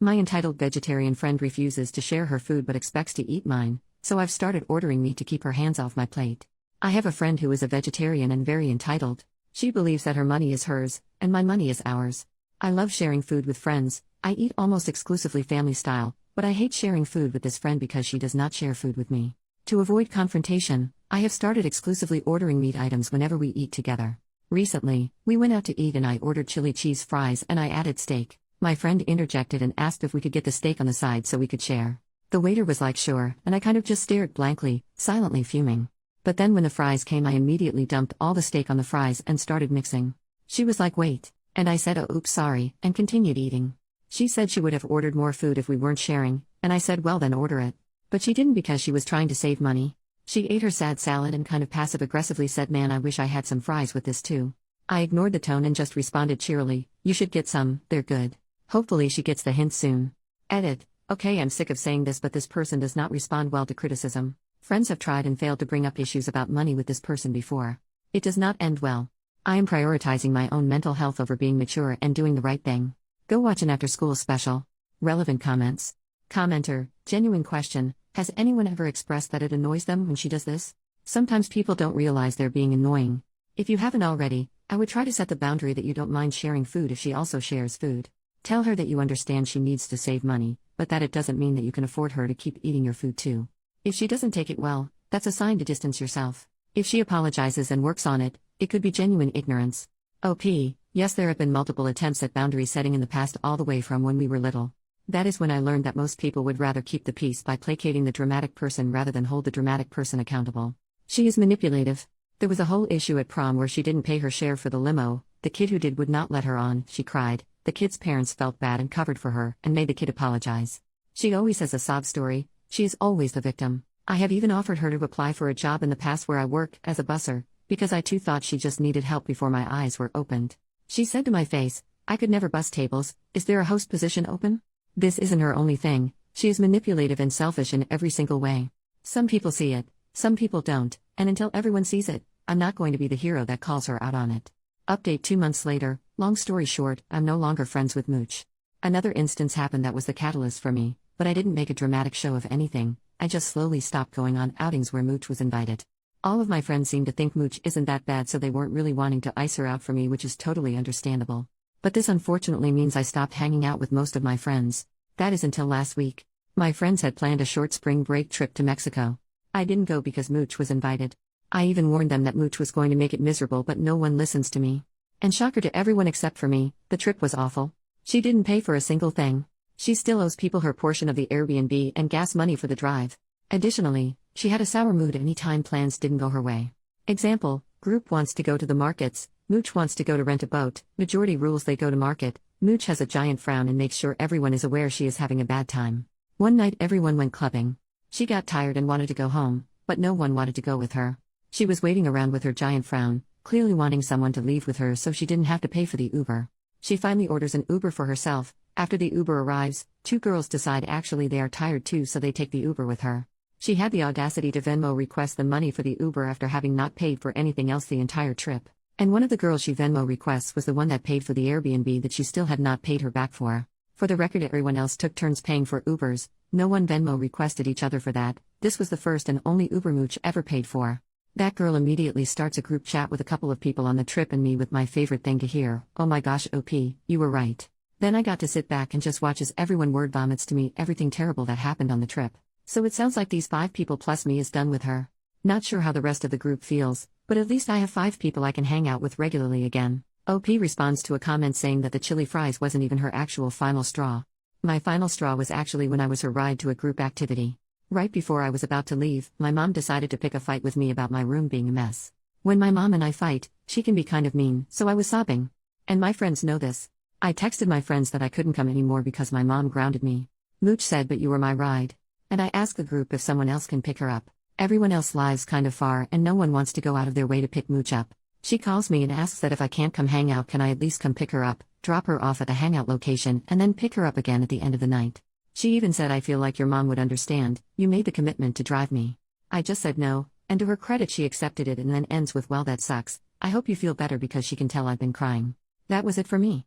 My entitled vegetarian friend refuses to share her food but expects to eat mine, so I've started ordering meat to keep her hands off my plate. I have a friend who is a vegetarian and very entitled. She believes that her money is hers, and my money is ours. I love sharing food with friends. I eat almost exclusively family style, but I hate sharing food with this friend because she does not share food with me. To avoid confrontation, I have started exclusively ordering meat items whenever we eat together. Recently, we went out to eat and I ordered chili cheese fries and I added steak. My friend interjected and asked if we could get the steak on the side so we could share. The waiter was like sure, and I kind of just stared blankly, silently fuming. But then when the fries came I immediately dumped all the steak on the fries and started mixing. She was like wait, and I said oh oops sorry, and continued eating. She said she would have ordered more food if we weren't sharing, and I said well then order it. But she didn't because she was trying to save money. She ate her sad salad and kind of passive-aggressively said man I wish I had some fries with this too. I ignored the tone and just responded cheerily, you should get some, they're good. Hopefully she gets the hint soon. Edit. Okay, I'm sick of saying this but this person does not respond well to criticism. Friends have tried and failed to bring up issues about money with this person before. It does not end well. I am prioritizing my own mental health over being mature and doing the right thing. Go watch an after-school special. Relevant comments. Commenter, genuine question, has anyone ever expressed that it annoys them when she does this? Sometimes people don't realize they're being annoying. If you haven't already, I would try to set the boundary that you don't mind sharing food if she also shares food. Tell her that you understand she needs to save money, but that it doesn't mean that you can afford her to keep eating your food too. If she doesn't take it well, that's a sign to distance yourself. If she apologizes and works on it, it could be genuine ignorance. OP, yes there have been multiple attempts at boundary setting in the past all the way from when we were little. That is when I learned that most people would rather keep the peace by placating the dramatic person rather than hold the dramatic person accountable. She is manipulative. There was a whole issue at prom where she didn't pay her share for the limo, the kid who did would not let her on, she cried, the kid's parents felt bad and covered for her and made the kid apologize. She always has a sob story, she is always the victim. I have even offered her to apply for a job in the past where I work as a busser, because I too thought she just needed help before my eyes were opened. She said to my face, I could never bus tables, is there a host position open? This isn't her only thing, she is manipulative and selfish in every single way. Some people see it, some people don't, and until everyone sees it, I'm not going to be the hero that calls her out on it. Update 2 months later, long story short, I'm no longer friends with Mooch. Another instance happened that was the catalyst for me, but I didn't make a dramatic show of anything, I just slowly stopped going on outings where Mooch was invited. All of my friends seemed to think Mooch isn't that bad so they weren't really wanting to ice her out for me which is totally understandable. But this unfortunately means I stopped hanging out with most of my friends. That is until last week. My friends had planned a short spring break trip to Mexico. I didn't go because Mooch was invited. I even warned them that Mooch was going to make it miserable but no one listens to me. And shocker to everyone except for me, the trip was awful. She didn't pay for a single thing. She still owes people her portion of the Airbnb and gas money for the drive. Additionally, she had a sour mood any time plans didn't go her way. Example, group wants to go to the markets, Mooch wants to go to rent a boat, majority rules they go to market, Mooch has a giant frown and makes sure everyone is aware she is having a bad time. One night everyone went clubbing. She got tired and wanted to go home, but no one wanted to go with her. She was waiting around with her giant frown, clearly wanting someone to leave with her so she didn't have to pay for the Uber. She finally orders an Uber for herself. After the Uber arrives, 2 girls decide actually they are tired too so they take the Uber with her. She had the audacity to Venmo request the money for the Uber after having not paid for anything else the entire trip. And one of the girls she Venmo requests was the one that paid for the Airbnb that she still had not paid her back for. For the record, everyone else took turns paying for Ubers, no one Venmo requested each other for that. This was the first and only Uber Mooch ever paid for. That girl immediately starts a group chat with a couple of people on the trip and me with my favorite thing to hear, oh my gosh OP, you were right. Then I got to sit back and just watch as everyone word vomits to me everything terrible that happened on the trip. So it sounds like these 5 people plus me is done with her. Not sure how the rest of the group feels, but at least I have 5 people I can hang out with regularly again. OP responds to a comment saying that the chili fries wasn't even her actual final straw. My final straw was actually when I was her ride to a group activity. Right before I was about to leave, my mom decided to pick a fight with me about my room being a mess. When my mom and I fight, she can be kind of mean, so I was sobbing. And my friends know this. I texted my friends that I couldn't come anymore because my mom grounded me. Mooch said but you were my ride. And I asked the group if someone else can pick her up. Everyone else lives kind of far and no one wants to go out of their way to pick Mooch up. She calls me and asks that if I can't come hang out can I at least come pick her up, drop her off at the hangout location and then pick her up again at the end of the night. She even said I feel like your mom would understand, you made the commitment to drive me. I just said no, and to her credit she accepted it and then ends with well that sucks, I hope you feel better because she can tell I've been crying. That was it for me.